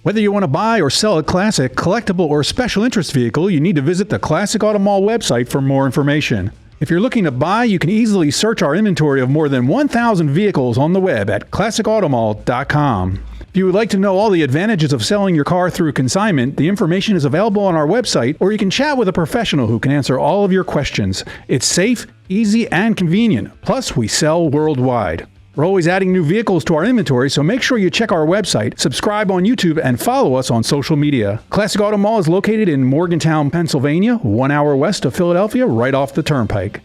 Whether you want to buy or sell a classic, collectible, or special interest vehicle, you need to visit the Classic Auto Mall website for more information. If you're looking to buy, you can easily search our inventory of more than 1,000 vehicles on the web at classicautomall.com. If you would like to know all the advantages of selling your car through consignment, the information is available on our website, or you can chat with a professional who can answer all of your questions. It's safe, easy, and convenient. Plus, we sell worldwide. We're always adding new vehicles to our inventory, so make sure you check our website, subscribe on YouTube, and follow us on social media. Classic Auto Mall is located in Morgantown, Pennsylvania, 1 hour west of Philadelphia, right off the turnpike.